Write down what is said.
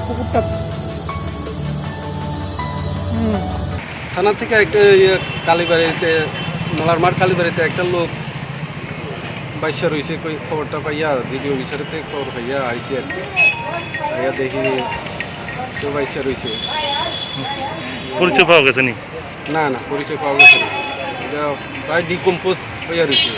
পুকুরটা থানা থেকে একটা কালীবাড়িতে নলার মাঠ কালীবাড়িতে একটা লোক বাইশা রয়েছে খবরটা পাইয়া জিডি অফিসারের থেকে খবর পাইয়া আইসি আর কি আইয়া দেখি কেউ বাইশা রয়েছে। পরিচয় পাওয়া গেছে নি? না না পরিচয় পাওয়া গেছে না, এটা প্রায় ডিকম্পোজ হইয়া রয়েছে।